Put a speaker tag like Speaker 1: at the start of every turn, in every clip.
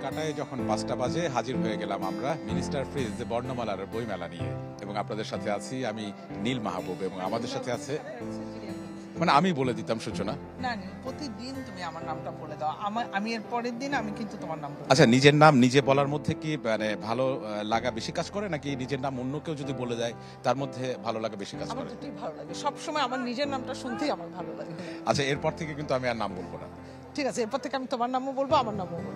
Speaker 1: কাটায় যখন ৫টা বাজে হাজির হয়ে গেলাম আমরা মিনিস্টার ফ্রিজ বর্ণমালার বইমেলা নিয়ে, এবং আপনাদের সাথে আছি আমি নীল মাহবুব, এবং আমাদের সাথে আছে মানে আমি বলে দিতাম সূচনা।
Speaker 2: না প্রতিদিন তুমি আমার নামটা বলে দাও, আমি এর পরের দিন আমি কিন্তু তোমার নাম বলবো।
Speaker 1: আচ্ছা, নিজের নাম নিজে বলার মধ্যে কি মানে ভালো লাগা বেশি কাজ করে, নাকি নিজের নাম অন্য কেউ যদি বলে দেয় তার মধ্যে ভালো লাগা বেশি কাজ
Speaker 2: আমার
Speaker 1: করে?
Speaker 2: দুটোই ভালো লাগে, সবসময় আমার নিজের নামটা শুনতেই আমার ভালো লাগে।
Speaker 1: আচ্ছা, এরপর থেকে কিন্তু আমি আর নাম বলবো না।
Speaker 2: ঠিক আছে, এরপর থেকে আমি তোমার নামও বলবো, আমার নামও বলবো।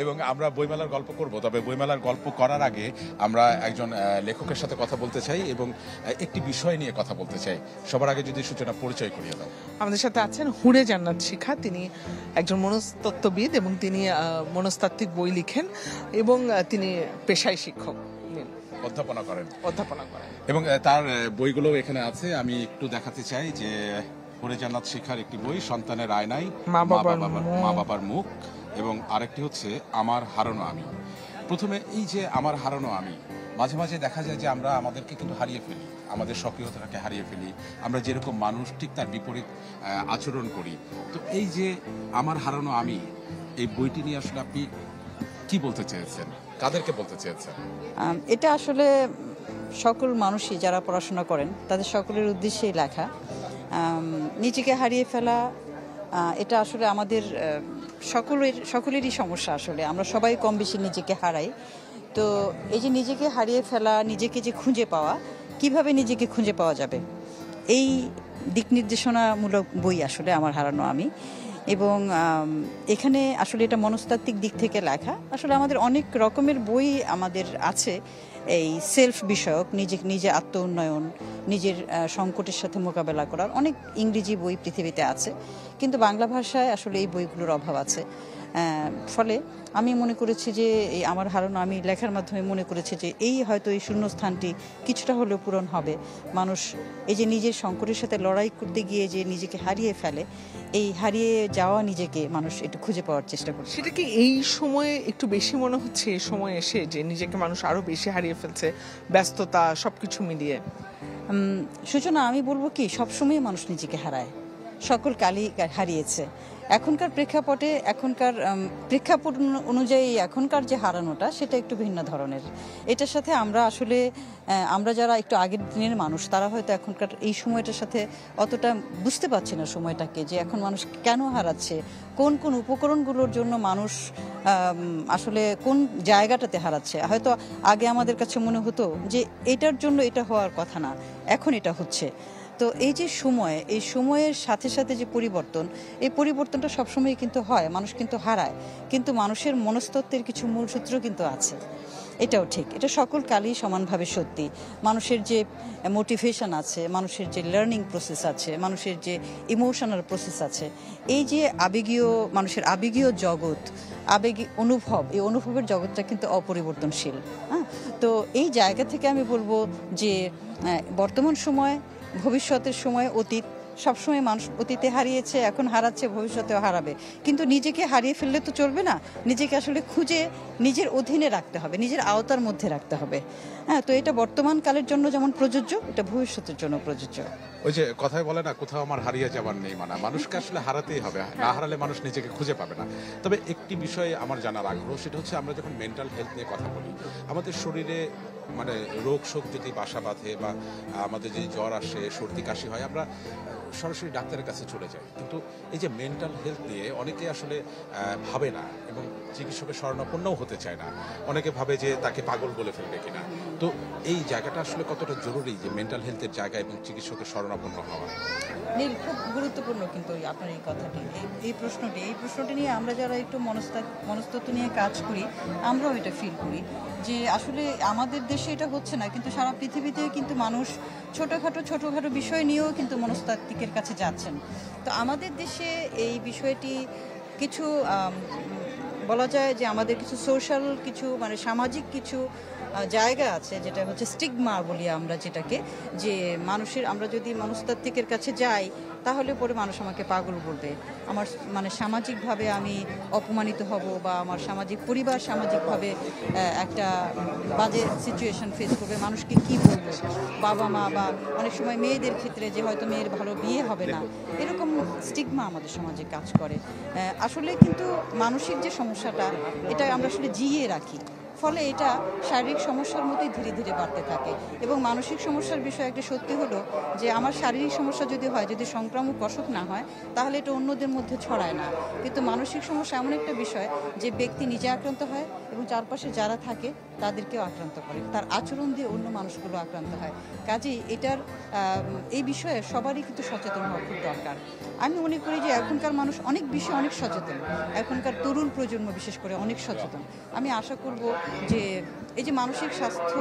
Speaker 1: এবং আমরা বইমেলার গল্প করব, তবে বইমেলার গল্প করার আগে আমরা একজন লেখকের সাথে কথা বলতে চাই এবং একটি বিষয় নিয়ে কথা বলতে চাই। সবার আগে যদি সূচনা পরিচয় করিয়ে দাও।
Speaker 2: আমাদের সাথে আছেন হুরে জান্নাত শিখা, তিনি একজন মনস্তত্ত্ববিদ এবং তিনি মনস্তাত্ত্বিক বই লিখেন এবং তিনি পেশায় শিক্ষক,
Speaker 1: অধ্যাপনা করেন।
Speaker 2: এবং
Speaker 1: তার বইগুলো এখানে আছে, আমি একটু দেখাতে চাই যে হুরে জান্নাত শিখার একটি বই সন্তানের আয়নায়
Speaker 2: মা
Speaker 1: বাবার মুখ, এবং আরেকটি হচ্ছে আমার হারানো আমি। প্রথমে এই যে আমার হারানো আমি, মাঝে মাঝে দেখা যায় যে আমরা আমাদেরকে কিন্তু হারিয়ে ফেলি, আমাদের সক্রিয়তাটাকে হারিয়ে ফেলি, আমরা যেরকম মানুষ ঠিক তার বিপরীত আচরণ করি। তো এই যে আমার হারানো আমি, এই বইটি নিয়ে আসলে আপনি কি বলতে চেয়েছেন, কাদেরকে বলতে চেয়েছেন?
Speaker 3: এটা আসলে সকল মানুষই যারা পড়াশোনা করেন তাদের সকলের উদ্দেশ্যেই লেখা। নিজেকে হারিয়ে ফেলা এটা আসলে আমাদের সকলেরই সমস্যা। আসলে আমরা সবাই কম বেশি নিজেকে হারাই। তো এই যে নিজেকে হারিয়ে ফেলা, নিজেকে যে খুঁজে পাওয়া, কিভাবে নিজেকে খুঁজে পাওয়া যাবে, এই দিক নির্দেশনামূলক বই আসলে আমার হারানো আমি। এবং এখানে আসলে এটা মনস্তাত্ত্বিক দিক থেকে লেখা। আসলে আমাদের অনেক রকমের বই আমাদের আছে এই সেলফ বিষয়ক, নিজে আত্ম উন্নয়ন, নিজের সংকটের সাথে মোকাবেলা করার অনেক ইংরেজি বই পৃথিবীতে আছে, কিন্তু বাংলা ভাষায় আসলে এই বইগুলোর অভাব আছে। ফলে আমি মনে করেছি যে এই আমার হারানো আমি লেখার মাধ্যমে মনে করেছি যে এই হয়তো এই শূন্যস্থানটি কিছুটা হলেও পূরণ হবে। মানুষ এই যে নিজের সংকটের সাথে লড়াই করতে গিয়ে যে নিজেকে হারিয়ে ফেলে, এই হারিয়ে যাওয়া নিজেকে মানুষ একটু খুঁজে পাওয়ার চেষ্টা করছে।
Speaker 2: সেটা কি এই সময়ে একটু বেশি মনে হচ্ছে, এই সময় এসে যে নিজেকে মানুষ আরো বেশি হারিয়ে ফেলছে, ব্যস্ততা সবকিছু মিলিয়ে?
Speaker 3: সূচনা, আমি বলবো কি, সবসময় মানুষ নিজেকে হারায়, সকল কালই হারিয়েছে। এখনকার প্রেক্ষাপটে, এখনকার প্রেক্ষাপট অনুযায়ী এখনকার যে হারানোটা সেটা একটু ভিন্ন ধরনের। এটার সাথে আমরা যারা একটু আগের দিনের মানুষ, তারা হয়তো এখনকার এই সময়টার সাথে অতটা বুঝতে পারছে না সময়টাকে, যে এখন মানুষ কেন হারাচ্ছে, কোন কোন উপকরণগুলোর জন্য মানুষ আসলে কোন জায়গাটাতে হারাচ্ছে। হয়তো আগে আমাদের কাছে মনে হতো যে এটার জন্য এটা হওয়ার কথা না, এখন এটা হচ্ছে। তো এই যে সময়, এই সময়ের সাথে সাথে যে পরিবর্তন, এই পরিবর্তনটা সবসময় কিন্তু হয়, মানুষ কিন্তু হারায়, কিন্তু মানুষের মনস্তত্ত্বের কিছু মূল সূত্র কিন্তু আছে। এটাও ঠিক, এটা সকল কালই সমানভাবে সত্যি। মানুষের যে মোটিভেশন আছে, মানুষের যে লার্নিং প্রসেস আছে, মানুষের যে ইমোশনাল প্রসেস আছে, এই যে মানুষের আবেগীয় জগৎ, আবেগী অনুভব, এই অনুভবের জগৎটা কিন্তু অপরিবর্তনশীল। হ্যাঁ, তো এই জায়গা থেকে আমি বলবো যে বর্তমান সময়, ভবিষ্যতের সময়, অতীত, সবসময় মানুষ অতীতে হারিয়েছে, এখন হারাচ্ছে, ভবিষ্যতেও হারাবে। কিন্তু নিজেকে হারিয়ে ফেললে তো চলবে না, নিজেকে আসলে খুঁজে নিজের অধীনে রাখতে হবে, নিজের আওতার মধ্যে রাখতে হবে। হ্যাঁ, তো এটা বর্তমান কালের জন্য যেমন প্রযোজ্য, এটা ভবিষ্যতের জন্য প্রযোজ্য।
Speaker 1: ওই যে কথায় বলে না, কোথাও আমার হারিয়ে যাবার নেই, মানে মানুষকে আসলে হারাতেই হবে, না হারালে মানুষ নিজেকে খুঁজে পাবে না। তবে একটি বিষয়ে আমার জানার আগ্রহ, সেটা হচ্ছে আমরা যখন মেন্টাল হেলথ নিয়ে কথা বলি, আমাদের শরীরে মানে রোগ শোক যদি বাসা বাঁধে বা আমাদের যদি জ্বর আসে, সর্দি কাশি হয়, আমরা সরাসরি ডাক্তারের কাছে চলে যাই। কিন্তু এই যে মেন্টাল হেলথ নিয়ে অনেকে আসলে ভাবে না এবং চিকিৎসকের শরণাপন্নও হতে চায় না। অনেকে ভাবে যে তাকে পাগল বলে ফেলবে কিনা। তো এই জায়গাটা আসলে কতটা জরুরি যে মেন্টাল হেলথের জায়গা এবং চিকিৎসকের শরণাপন্ন হওয়া?
Speaker 3: নীল, খুব গুরুত্বপূর্ণ কিন্তু আপনার এই কথাটি, এই প্রশ্নটি নিয়ে আমরা যারা একটু মনস্তত্ত্ব নিয়ে কাজ করি, আমরাও এটা ফিল করি যে আসলে আমাদের দেশে এটা হচ্ছে না, কিন্তু সারা পৃথিবীতেও কিন্তু মানুষ ছোটোখাটো বিষয় নিয়েও কিন্তু মনস্তাত্ত্বিকের কাছে যাচ্ছেন। তো আমাদের দেশে এই বিষয়টি কিছু বলা যায় যে আমাদের কিছু সোশ্যাল, কিছু মানে সামাজিক কিছু জায়গা আছে, যেটা হচ্ছে স্টিগমা বলি আমরা যেটাকে, যে আমরা যদি মনস্তাত্ত্বিকের কাছে যাই তাহলে পরে মানুষ আমাকে পাগল বলবে, আমার মানে সামাজিকভাবে আমি অপমানিত হব, বা আমার সামাজিক পরিবার সামাজিকভাবে একটা বাজে সিচুয়েশন ফেস করবে, মানুষকে কি বলবো, বাবা মা বা অনেক সময় মেয়েদের ক্ষেত্রে যে হয়তো মেয়ের ভালো বিয়ে হবে না, এরকম স্টিগমা আমাদের সমাজে কাজ করে। আসলে কিন্তু মানসিক যে সমস্যাটা, এটা আমরা আসলে জিইয়ে রাখি, ফলে এটা শারীরিক সমস্যার মতোই ধীরে ধীরে বাড়তে থাকে। এবং মানসিক সমস্যার বিষয়ে একটা সত্যি হলো যে আমার শারীরিক সমস্যা যদি হয়, যদি সংক্রামক অসুখ না হয়, তাহলে এটা অন্যদের মধ্যে ছড়ায় না। কিন্তু মানসিক সমস্যা এমন একটা বিষয় যে ব্যক্তি নিজে আক্রান্ত হয় এবং চারপাশে যারা থাকে তাদেরকেও আক্রান্ত করে, তার আচরণ দিয়ে অন্য মানুষগুলো আক্রান্ত হয়। কাজেই এটার এই বিষয়ে সবারই কিন্তু সচেতন হওয়া খুব দরকার। আমি মনে করি যে এখনকার মানুষ অনেক বিষয়ে অনেক সচেতন, এখনকার তরুণ প্রজন্ম বিশেষ করে অনেক সচেতন। আমি আশা করব যে এই যে মানসিক স্বাস্থ্য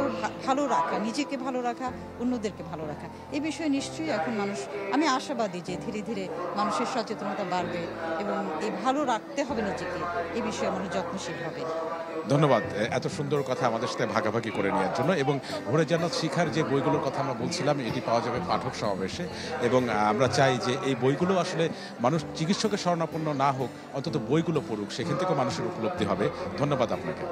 Speaker 3: ভালো রাখা, নিজেকে ভালো রাখা, অন্যদেরকে ভালো রাখা, এই বিষয়ে নিশ্চয়ই এখন মানুষ, আমি আশাবাদী যে ধীরে ধীরে মানুষের সচেতনতা বাড়বে এবং এই ভালো রাখতে হবে নিজেকে, এই বিষয়ে মানুষ যত্নশীল হবে।
Speaker 1: ধন্যবাদ এত সুন্দর কথা আমাদের সাথে ভাগাভাগি করে নেওয়ার জন্য। এবং ভোরে জান্নাত শিখার যে বইগুলোর কথা আমরা বলছিলাম, এটি পাওয়া যাবে পাঠক সমাবেশে। এবং আমরা চাই যে এই বইগুলো আসলে মানুষ চিকিৎসকের শরণাপন্ন না হোক, অন্তত বইগুলো পড়ুক, সেখান থেকেও মানুষের উপলব্ধি হবে। ধন্যবাদ আপনাকে।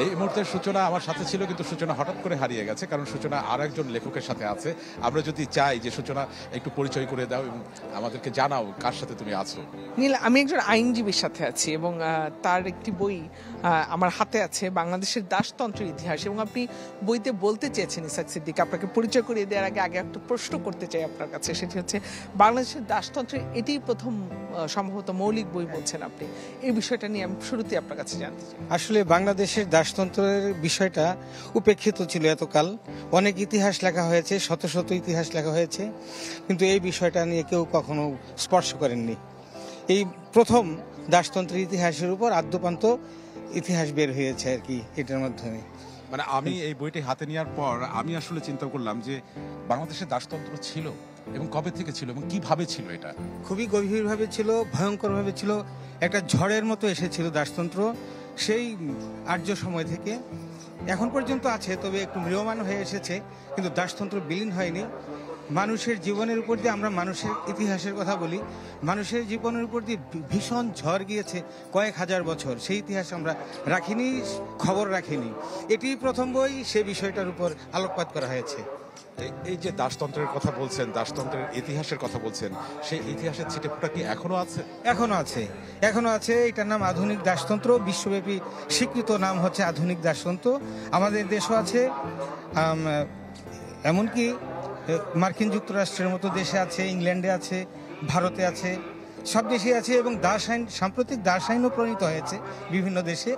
Speaker 1: এই মুহূর্তে সূচনা আমার সাথে ছিল, কিন্তু সূচনা হঠাৎ করে হারিয়ে গেছে, কারণ সূচনা আর একজন লেখকের সাথে আছে। আমরা যদি চাই যে সূচনা একটু পরিচয় করে দাও এবং আমাদেরকে জানাও কার সাথে তুমি আছো।
Speaker 2: নীল, আমি একজন আইনজীবীর সাথে আছি এবং তার একটি বই আমার হাতে আছে, বাংলাদেশের দাসতন্ত্রের ইতিহাস। এবং আপনি বইতে বলতে চেয়েছেন ইসাক সিদ্দিক, আপনাকে পরিচয় করিয়ে দেওয়ার আগে একটা প্রশ্ন করতে চাই আপনার কাছে, সেটি হচ্ছে বাংলাদেশের দাসতন্ত্রের এটি প্রথম সম্ভবত মৌলিক বই বলছেন আপনি, এই বিষয়টা নিয়ে আমি শুরুতে আপনার কাছে জানতে চাই।
Speaker 4: আসলে বাংলাদেশের দাসতন্ত্রের বিষয়টা উপেক্ষিত ছিল এতকাল। অনেক ইতিহাস লেখা হয়েছে, শত শত ইতিহাস লেখা হয়েছে, কিন্তু এই বিষয়টা নিয়ে কেউ কখনো স্পর্শ করেননি। এই প্রথম দাসতন্ত্রের ইতিহাসের উপর আদ্যপান্ত ইতিহাস বের হয়েছে আর কি এটার মাধ্যমে।
Speaker 1: মানে আমি এই বইটি হাতে নেওয়ার পর আমি আসলে চিন্তা করলাম যে বাংলাদেশে দাসতন্ত্র ছিল এবং কবে থেকে ছিল এবং কিভাবে ছিল। এটা
Speaker 4: খুবই গভীরভাবে ছিল, ভয়ঙ্করভাবে ছিল, একটা ঝড়ের মতো এসেছিল দাসতন্ত্র সেই আর্য সময় থেকে। এখন পর্যন্ত আছে, তবে একটু ম্রিয়মাণ হয়ে এসেছে, কিন্তু দাসতন্ত্র বিলীন হয়নি। মানুষের জীবনের উপর দিয়ে, আমরা মানুষের ইতিহাসের কথা বলি, মানুষের জীবনের উপর দিয়ে ভীষণ ঝড় গিয়েছে কয়েক হাজার বছর, সেই ইতিহাস আমরা রাখিনি, খবর রাখিনি। এটি প্রথম বই, সে বিষয়টার উপর আলোকপাত করা হয়েছে।
Speaker 1: এই যে দাসতন্ত্রের কথা বলছেন, দাসতন্ত্রের ইতিহাসের কথা বলছেন, সেই ইতিহাসের ছিটেফোঁটা কি এখনো আছে?
Speaker 4: এখনো আছে, এখনো আছে। এটার নাম আধুনিক দাসতন্ত্র, বিশ্বব্যাপী স্বীকৃত নাম হচ্ছে আধুনিক দাসতন্ত্র। আমাদের দেশও আছে, এমনকি মার্কিন যুক্তরাষ্ট্রের মতো দেশে আছে, ইংল্যান্ডে আছে, ভারতে আছে, সব দেশে আছে। এবং দাস আইন, সাম্প্রতিক দাস আইনও প্রণীত হয়েছে বিভিন্ন দেশে,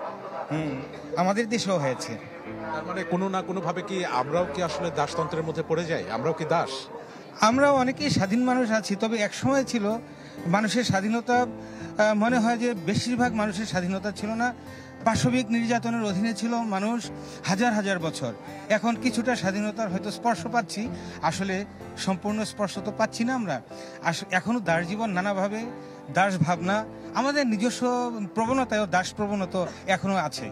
Speaker 4: আমাদের দেশেও হয়েছে।
Speaker 1: তার মানে কোনো না কোনো ভাবে কি আমরাও কি আসলে দাসতন্ত্রের মধ্যে পড়ে যাই? আমরাও কি দাস?
Speaker 4: আমরাও অনেকেই স্বাধীন মানুষ আছি, তবে এক সময় ছিল মানুষের স্বাধীনতা, মনে হয় যে বেশিরভাগ মানুষের স্বাধীনতা ছিল না, পাশবিক নির্যাতনের অধীনে ছিল মানুষ হাজার হাজার বছর। এখন কিছুটা স্বাধীনতার হয়তো স্পর্শ পাচ্ছি, আসলে সম্পূর্ণ স্পর্শ তো পাচ্ছি না আমরা। এখনো দাস জীবন, নানাভাবে দাস ভাবনা, আমাদের নিজস্ব প্রবণতায় দাস প্রবণতা এখনো আছে।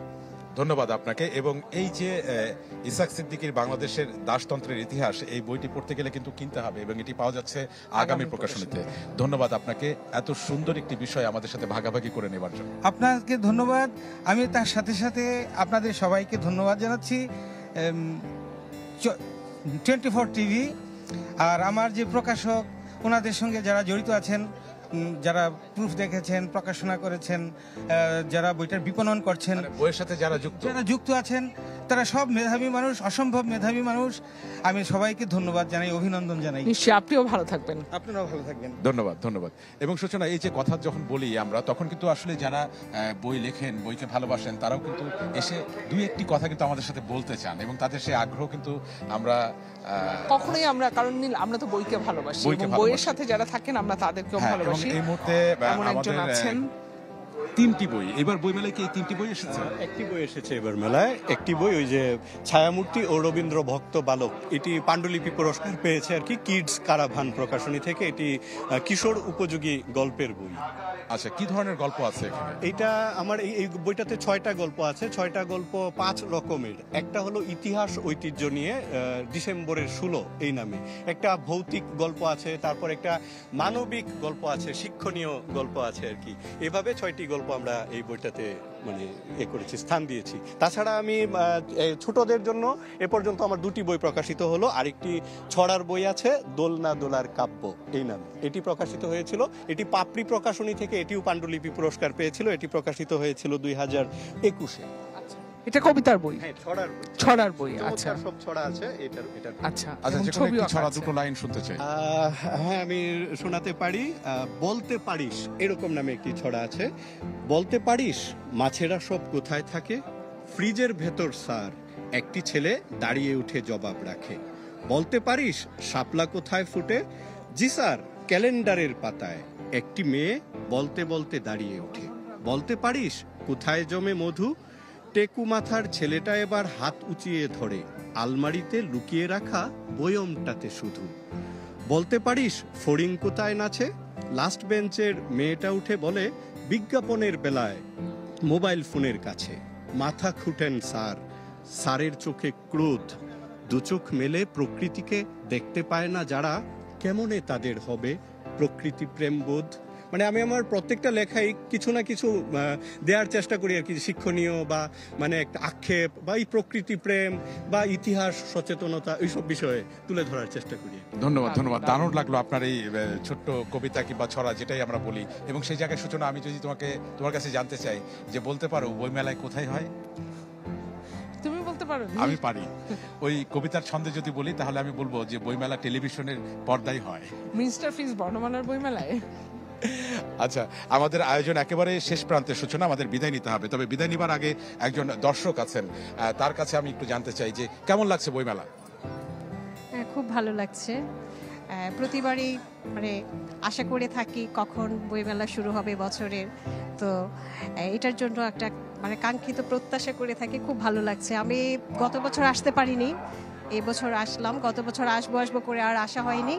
Speaker 1: ধন্যবাদ আপনাকে। এবং এই যে ইসাক সিদ্দিকীর বাংলাদেশের দাসতন্ত্রের ইতিহাস, এই বইটি পড়তে গেলে কিন্তু কিনতে হবে এবং এটি পাওয়া যাচ্ছে আগামী প্রকাশনীতে। ধন্যবাদ আপনাকে এত সুন্দর একটি বিষয় আমাদের সাথে ভাগাভাগি করে নেবার জন্য।
Speaker 4: আপনাকে ধন্যবাদ। আমি তার সাথে সাথে আপনাদের সবাইকে ধন্যবাদ জানাচ্ছি, 24 টিভি আর আমার যে প্রকাশক, ওনাদের সঙ্গে যারা জড়িত আছেন, যারা প্রুফ দেখেছেন, প্রকাশনা করেছেন, যারা বইটার বিপণন করছেন,
Speaker 1: বইয়ের সাথে যারা
Speaker 4: যুক্ত আছেন, তারা সব মেধাবী মানুষ, অসম্ভব মেধাবী মানুষ। আমি সবাইকে ধন্যবাদ জানাই, অভিনন্দন জানাই।
Speaker 2: নিশ্চয়ই, আপনিও ভালো থাকবেন।
Speaker 4: আপনারাও ভালো থাকবেন।
Speaker 1: ধন্যবাদ, ধন্যবাদ। এবং সূচনা, এই যে কথা যখন বলি আমরা, তখন কিন্তু আসলে যারা বই লেখেন, বইকে ভালোবাসেন, তারাও কিন্তু এসে দুই একটি কথা কিন্তু আমাদের সাথে বলতে চান এবং তাদের সেই আগ্রহ কিন্তু আমরা
Speaker 2: কখনোই আমরা, কারণ নীল, আমরা তো বইকে ভালোবাসি, বইয়ের সাথে যারা থাকেন আমরা তাদেরকেও ভালোবাসি।
Speaker 1: এই মুহূর্তে
Speaker 2: এমন একজন আছেন,
Speaker 1: 3টি বই, এবার বইমেলায় কি এই 3টি বই এসেছে?
Speaker 5: একটি বই এসেছে এবার মেলায়, একটি বই ওই যে ছায়ামূর্তি ও রবীন্দ্র ভক্ত বালক, এটি পাণ্ডুলিপি পুরস্কার পেয়েছে আর কি, কিডস কারাভান প্রকাশনী থেকে। এটি কিশোর উপযোগী গল্পের বই।
Speaker 1: আচ্ছা, কি ধরনের গল্প আছে এখানে?
Speaker 5: এইটা আমার এই বইটাতে 6টা গল্প আছে, 6টা গল্প 5 রকমের। একটা হলো ইতিহাস ঐতিহ্য নিয়ে, ডিসেম্বরের 16 এই নামে একটা ভৌতিক গল্প আছে, তারপর একটা মানবিক গল্প আছে, শিক্ষণীয় গল্প আছে আর কি। এভাবে 6টি গল্প আমরা এই বইটাতে মানে করেছি, স্থান দিয়েছি। তাছাড়া আমি ছোটদের জন্য এ পর্যন্ত আমার 2টি বই প্রকাশিত হলো। আরেকটি ছড়ার বই আছে, দোলনা দোলার কাব্য এই নামে, এটি প্রকাশিত হয়েছিল। এটি পাপড়ি প্রকাশনী থেকে, এটিও পাণ্ডুলিপি পুরস্কার পেয়েছিল। এটি প্রকাশিত হয়েছিল 2021-এ।
Speaker 2: এটা কবিতার বই,
Speaker 5: হ্যাঁ, ছড়ার বই।
Speaker 2: ছড়ার বই। আচ্ছা
Speaker 5: চমৎকার সব ছড়া আছে এটার।
Speaker 2: আচ্ছা,
Speaker 1: আচ্ছা,
Speaker 2: এবং
Speaker 1: যে কোনো
Speaker 2: ছবিও
Speaker 1: একটি ছড়া,
Speaker 2: আছে।
Speaker 1: 2টো লাইন শুনতে চাই।
Speaker 5: হ্যাঁ, আমি শোনাতে পারি। বলতে পারিস এরকম নামে একটি ছড়া আছে। বলতে পারিস মাছেরা সব কোথায় থাকে? ফ্রিজের ভেতর স্যার, একটি ছেলে দাঁড়িয়ে উঠে জবাব রাখে। বলতে পারিস শাপলা কোথায় ফুটে? জি স্যার, ক্যালেন্ডারের পাতায়। একটি মেয়ে বলতে বলতে দাঁড়িয়ে ওঠে। বলতে পারিস কোথায় জমে মধু? টেকু মাথার ছেলেটা এবার হাত উঁচিয়ে ধরে, আলমারিতে লুকিয়ে রাখা বয়মটাতে শুধু। বলতে পারিস ফড়িং কোথায় নাচে? লাস্ট বেঞ্চের মেয়েটা উঠে বলে, বিজ্ঞাপনের বেলায় মোবাইল ফোনের কাছে। মাথা খুঁটেন স্যার, স্যারের চোখে ক্রোধ। দুচোখ মেলে প্রকৃতিকে দেখতে পায় না যারা, কেমনে তাদের হবে প্রকৃতি প্রেমবোধ? মানে আমি আমার প্রত্যেকটা লেখায় কিছু না কিছু দেওয়ার চেষ্টা করি আর কি, শিক্ষণীয় বা মানে একটা আক্ষেপ বা এই প্রকৃতি প্রেম বা ইতিহাস সচেতনতা এইসব বিষয়ে তুলে ধরার চেষ্টা করি।
Speaker 1: ধন্যবাদ, ধন্যবাদ। দারুণ লাগলো আপনার এই ছোট্ট কবিতা কিংবা ছড়া, যেটাই আমরা বলি। এবং সেই জায়গায় সূচনা, আমি যদি তোমার কাছে জানতে চাই যে বলতে পারো বইমেলায় কোথায় হয়?
Speaker 2: তুমি বলতে পারো?
Speaker 1: আমি পারি। ওই কবিতার ছন্দে যদি বলি তাহলে আমি বলবো যে বইমেলা টেলিভিশনের পর্দায় হয়।
Speaker 2: মিস্টার ফিজ বর্ণমালার বইমেলায়।
Speaker 1: আচ্ছা, আমাদের আয়োজন একেবারে শেষ প্রান্তে সূচনা, আমাদের বিদায় নিতে হবে। তবে বিদায় নিবার আগে একজন দর্শক আছেন, তার কাছে আমি একটু জানতে চাই যে কেমন লাগছে বইমেলা?
Speaker 6: খুব ভালো লাগছে। প্রতিবারই মানে আশা করে থাকি কখন বইমেলা শুরু হবে বছরের, তো এটার জন্য একটা মানে কাঙ্ক্ষিত প্রত্যাশা করে থাকি। খুব ভালো লাগছে। আমি গত বছর আসতে পারিনি, এই বছর আসলাম। গত বছর আসবো করে আর আসা হয়নি,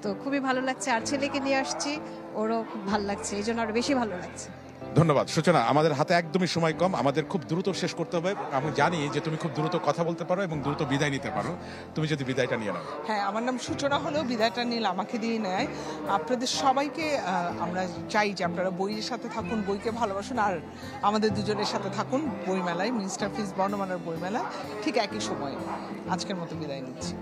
Speaker 6: তো খুবই ভালো লাগছে। আর ছেলেকে নিয়ে আসছি, ওরও খুব ভালো লাগছে, এই জন্য আরো বেশি ভালো লাগছে।
Speaker 1: ধন্যবাদ সূচনা। আমাদের হাতে একদমই সময় কম, আমাদের খুব দ্রুত শেষ করতে হবে। আমি জানি যে তুমি খুব দ্রুত কথা বলতে পারো এবং দ্রুত বিদায় নিতে পারো। তুমি যদি বিদায়টা নিয়ে নাও।
Speaker 2: হ্যাঁ, আমার নাম সূচনা হলেও বিদায়টা নীল আমাকে দিয়ে নেয়। আপনাদের সবাইকে আমরা চাই যে আপনারা বইয়ের সাথে থাকুন, বইকে ভালোবাসুন, আর আমাদের দুজনের সাথে থাকুন বইমেলায়, মিস্টার ফিজ বর্ণমালার বইমেলায় ঠিক একই সময়। আজকের মতো বিদায় নিচ্ছি।